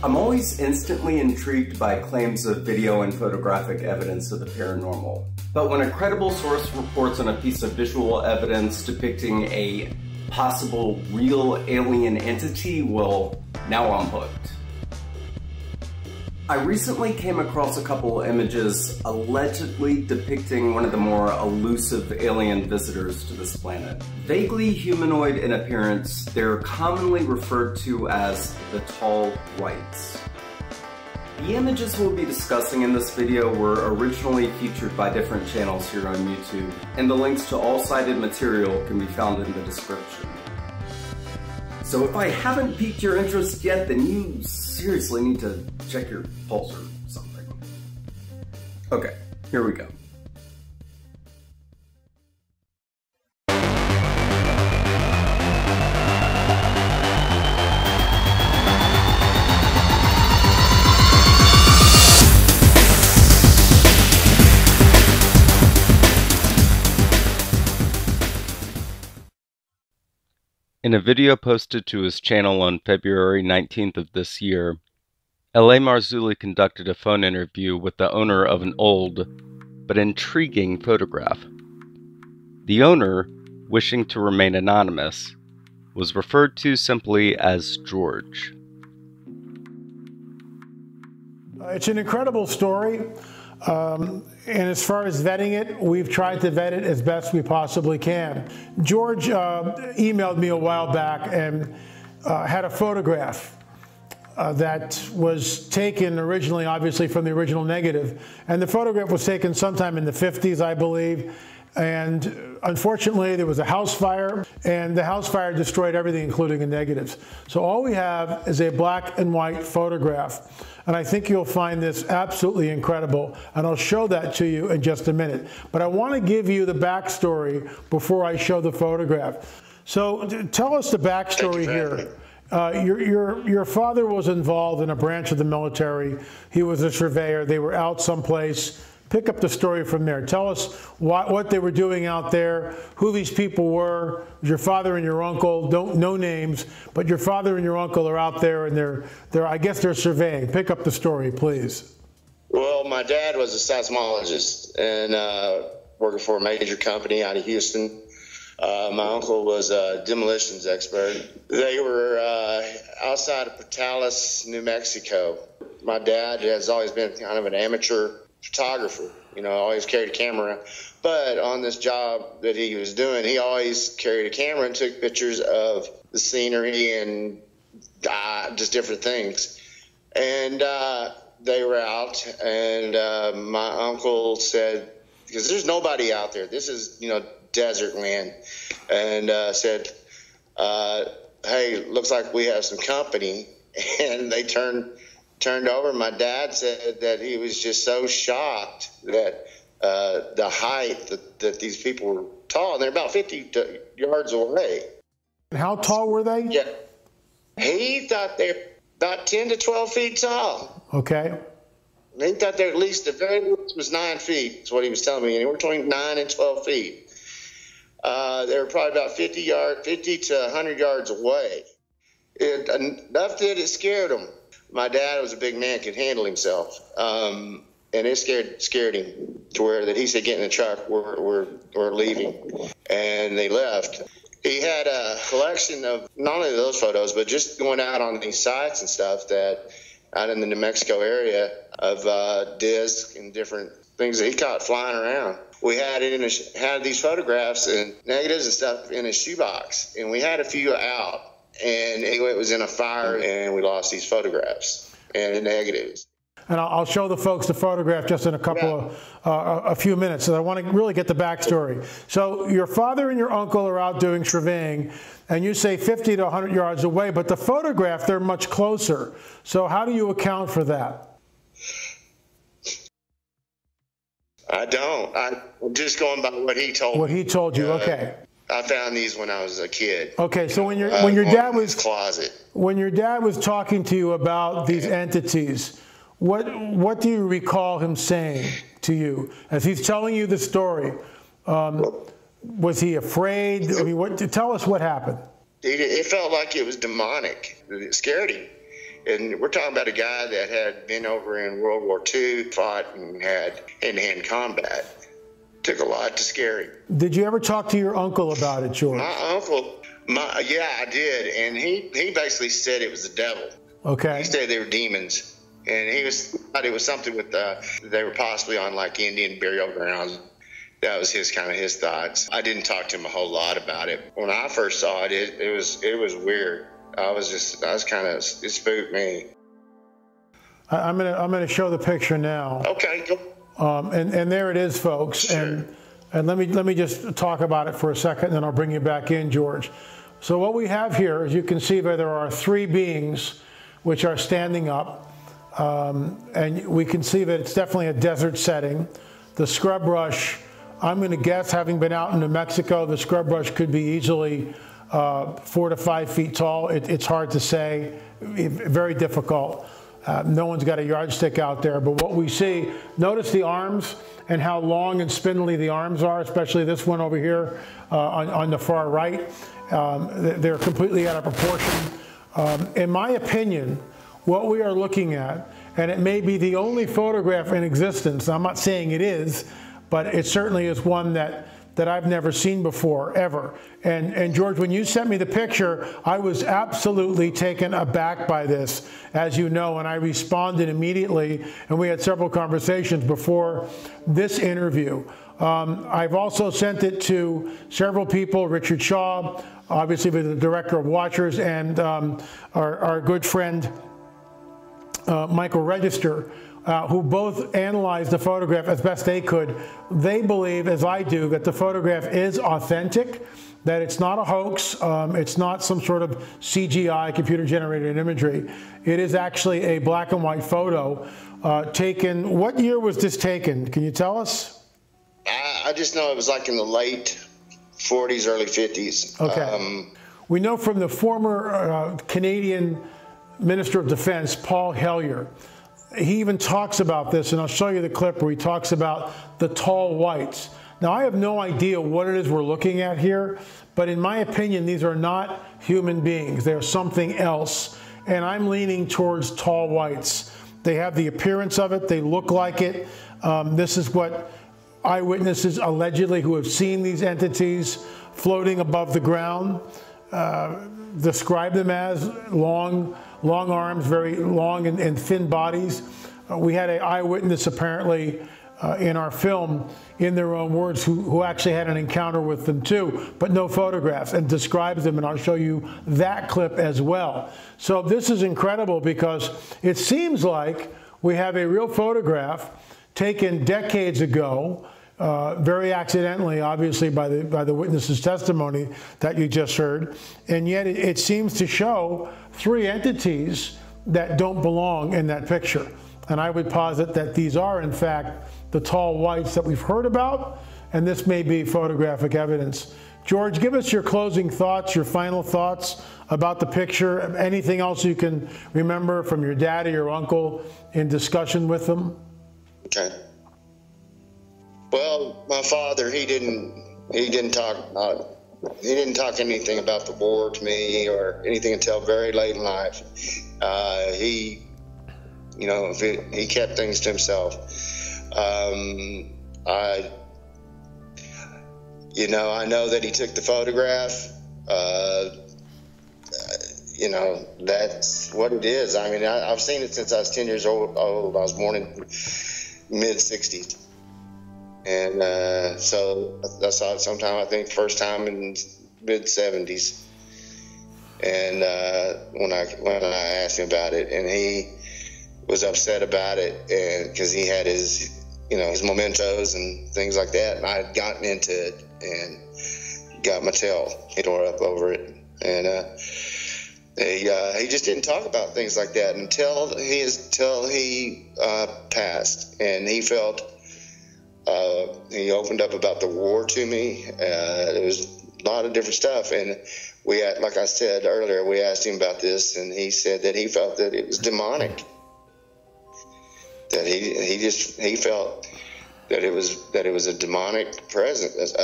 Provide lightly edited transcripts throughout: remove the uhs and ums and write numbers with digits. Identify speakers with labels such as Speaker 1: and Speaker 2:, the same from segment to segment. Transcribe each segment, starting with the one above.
Speaker 1: I'm always instantly intrigued by claims of video and photographic evidence of the paranormal. But when a credible source reports on a piece of visual evidence depicting a possible real alien entity, well, now I'm hooked. I recently came across a couple images allegedly depicting one of the more elusive alien visitors to this planet. Vaguely humanoid in appearance, they're commonly referred to as the Tall Whites. The images we'll be discussing in this video were originally featured by different channels here on YouTube, and the links to all cited material can be found in the description. So if I haven't piqued your interest yet, then you seriously need to check your pulse or something. Okay, here we go. In a video posted to his channel on February 19th of this year, L.A. Marzulli conducted a phone interview with the owner of an old, but intriguing photograph. The owner, wishing to remain anonymous, was referred to simply as George.
Speaker 2: It's an incredible story. And as far as vetting it, we've tried to vet it as best we possibly can. George emailed me a while back and had a photograph that was taken originally, obviously, from the original negative. And the photograph was taken sometime in the 50s, I believe. And unfortunately, there was a house fire, and the house fire destroyed everything, including the negatives. So all we have is a black and white photograph. And I think you'll find this absolutely incredible. And I'll show that to you in just a minute. But I want to give you the backstory before I show the photograph. So tell us the backstory here. Your father was involved in a branch of the military. He was a surveyor. They were out someplace. Pick up the story from there. Tell us what they were doing out there, who these people were. Your father and your uncle, no names, but your father and your uncle are out there, and they're I guess they're surveying. Pick up the story, please.
Speaker 3: Well, my dad was a seismologist and working for a major company out of Houston. My uncle was a demolitions expert. They were outside of Portales, New Mexico. My dad has always been kind of an amateur photographer, you know, always carried a camera. But on this job that he was doing, he always carried a camera and took pictures of the scenery and just different things. And they were out, and my uncle said, because there's nobody out there, this is, you know, desert land, and said, hey, looks like we have some company. And they turned over. My dad said that he was just so shocked that the height that these people were tall, and they're about 50 yards away.
Speaker 2: How tall were they?
Speaker 3: Yeah, he thought they're about 10 to 12 feet tall.
Speaker 2: Okay.
Speaker 3: He thought they're at least the very least was 9 feet. Is what he was telling me, anywhere between 9 and 12 feet. They were probably about 50 to 100 yards away. Enough that it scared him. My dad was a big man, could handle himself, and it scared him to where that he said, "Get in the truck, we're leaving," and they left. He had a collection of not only those photos, but just going out on these sites and stuff that out in the New Mexico area of discs and different things that he caught flying around. We had had these photographs and negatives and stuff in a shoebox, and we had a few out. And anyway, it was in a fire, and we lost these photographs and the negatives.
Speaker 2: And I'll show the folks the photograph just in a few minutes. So I want to really get the backstory. So your father and your uncle are out doing surveying, and you say 50 to 100 yards away, but the photograph, they're much closer. So how do you account for that?
Speaker 3: I don't. I'm just going by what he told me.
Speaker 2: What he told you, okay.
Speaker 3: I found these when I was a kid.
Speaker 2: Okay, so when your dad was
Speaker 3: closet.
Speaker 2: When your dad was talking to you about these entities, what do you recall him saying to you as he's telling you the story? Was he afraid? I mean, tell us what happened.
Speaker 3: It felt like it was demonic. It scared him. And we're talking about a guy that had been over in World War II, fought and had hand-to-hand combat. Took a lot to scare him.
Speaker 2: Did you ever talk to your uncle about it, George?
Speaker 3: My uncle, yeah, I did. And he basically said it was the devil.
Speaker 2: Okay.
Speaker 3: He said they were demons. And he thought it was something with, they were possibly on like Indian burial grounds. That was his thoughts. I didn't talk to him a whole lot about it. When I first saw it, it was weird. It spooked me.
Speaker 2: I'm gonna show the picture now.
Speaker 3: Okay, go.
Speaker 2: And there it is, folks.
Speaker 3: Sure.
Speaker 2: And let me just talk about it for a second, and then I'll bring you back in, George. So what we have here, as you can see, there are 3 beings which are standing up, and we can see that it's definitely a desert setting. The scrub brush, I'm going to guess, having been out in New Mexico, the scrub brush could be easily 4 to 5 feet tall. It's hard to say, very difficult. No one's got a yardstick out there, but what we see, notice the arms and how long and spindly the arms are, especially this one over here on the far right. They're completely out of proportion. In my opinion, what we are looking at, and it may be the only photograph in existence, I'm not saying it is, but it certainly is one that I've never seen before, ever. And George, when you sent me the picture, I was absolutely taken aback by this, as you know, and I responded immediately, and we had several conversations before this interview. I've also sent it to several people, Richard Shaw, obviously the director of Watchers, and our good friend, Michael Register, who both analyzed the photograph as best they could. They believe, as I do, that the photograph is authentic, that it's not a hoax, it's not some sort of CGI, computer-generated imagery. It is actually a black and white photo taken. What year was this taken? Can you tell us?
Speaker 3: I just know it was like in the late 40s, early 50s.
Speaker 2: Okay. We know from the former Canadian Minister of Defense, Paul Hellyer, he even talks about this, and I'll show you the clip where he talks about the tall whites. Now, I have no idea what it is we're looking at here, but in my opinion, these are not human beings. They're something else, and I'm leaning towards tall whites. They have the appearance of it. They look like it. This is what eyewitnesses allegedly who have seen these entities floating above the ground describe them as long arms, very long and thin bodies. We had an eyewitness apparently in our film, in their own words, who actually had an encounter with them too, but no photographs, and describes them, and I'll show you that clip as well. So this is incredible because it seems like we have a real photograph taken decades ago, very accidentally, obviously, by the witness's testimony that you just heard, and yet it seems to show 3 entities that don't belong in that picture. And I would posit that these are, in fact, the tall whites that we've heard about, and this may be photographic evidence. George, give us your closing thoughts, your final thoughts about the picture, anything else you can remember from your dad or your uncle in discussion with them.
Speaker 3: Okay. Well, my father, he didn't talk anything about the war to me or anything until very late in life. He kept things to himself. I know that he took the photograph. That's what it is. I mean, I've seen it since I was 10 years old. I was born in mid-60s. And so I saw it sometime, I think, first time in mid-70s. And when I asked him about it, and he was upset about it, and because he had his mementos and things like that, and I had gotten into it and got my tail tore up over it, and he just didn't talk about things like that until he passed, and he felt. He opened up about the war to me. There was a lot of different stuff, and we had, like I said earlier, we asked him about this, and he said that he felt that it was demonic. That he felt that it was a demonic presence,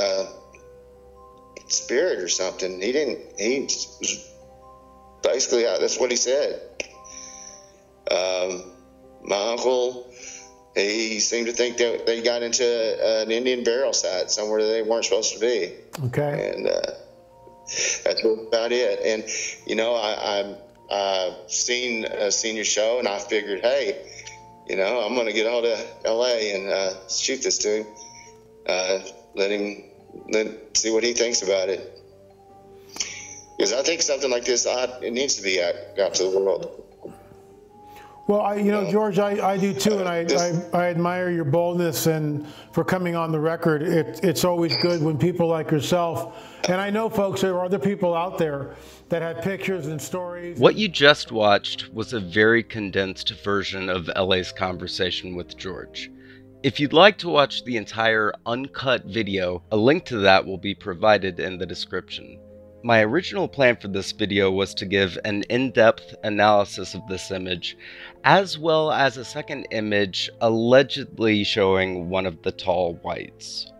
Speaker 3: spirit or something. Basically, that's what he said. my uncle, he seemed to think that they got into an Indian burial site somewhere that they weren't supposed to be.
Speaker 2: Okay.
Speaker 3: And that's about it. And, you know, I've seen your show, and I figured, hey, you know, I'm going to get out of L.A. and shoot this dude. Let see what he thinks about it. Because I think something like this, it needs to be out to the world.
Speaker 2: Well, you know, George, I do too, and I admire your boldness and for coming on the record. It's always good when people like yourself, and I know, folks, there are other people out there that have pictures and stories.
Speaker 1: What you just watched was a very condensed version of LA's conversation with George. If you'd like to watch the entire uncut video, a link to that will be provided in the description. My original plan for this video was to give an in-depth analysis of this image, as well as a second image allegedly showing one of the tall whites.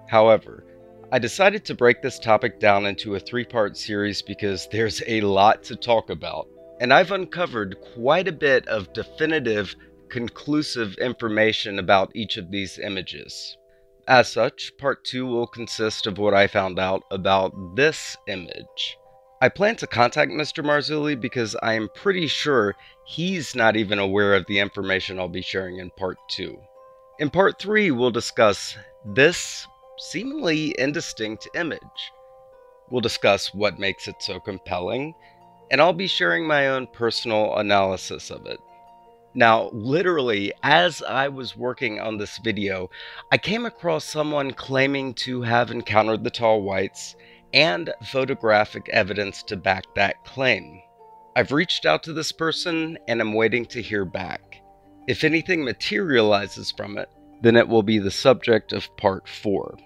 Speaker 1: However, I decided to break this topic down into a 3-part series because there's a lot to talk about, and I've uncovered quite a bit of definitive, conclusive information about each of these images. As such, part 2 will consist of what I found out about this image. I plan to contact Mr. Marzulli because I am pretty sure he's not even aware of the information I'll be sharing in part 2. In part 3, we'll discuss this seemingly indistinct image. We'll discuss what makes it so compelling, and I'll be sharing my own personal analysis of it. Now, literally, as I was working on this video, I came across someone claiming to have encountered the tall whites and photographic evidence to back that claim. I've reached out to this person and I'm waiting to hear back. If anything materializes from it, then it will be the subject of part 4.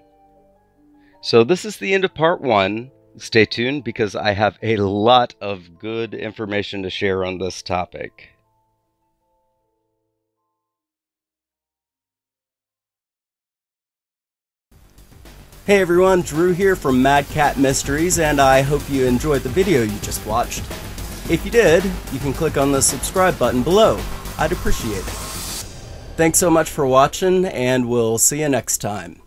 Speaker 1: So this is the end of part 1. Stay tuned because I have a lot of good information to share on this topic. Hey everyone, Drew here from Mad Cat Mysteries, and I hope you enjoyed the video you just watched. If you did, you can click on the subscribe button below. I'd appreciate it. Thanks so much for watching, and we'll see you next time.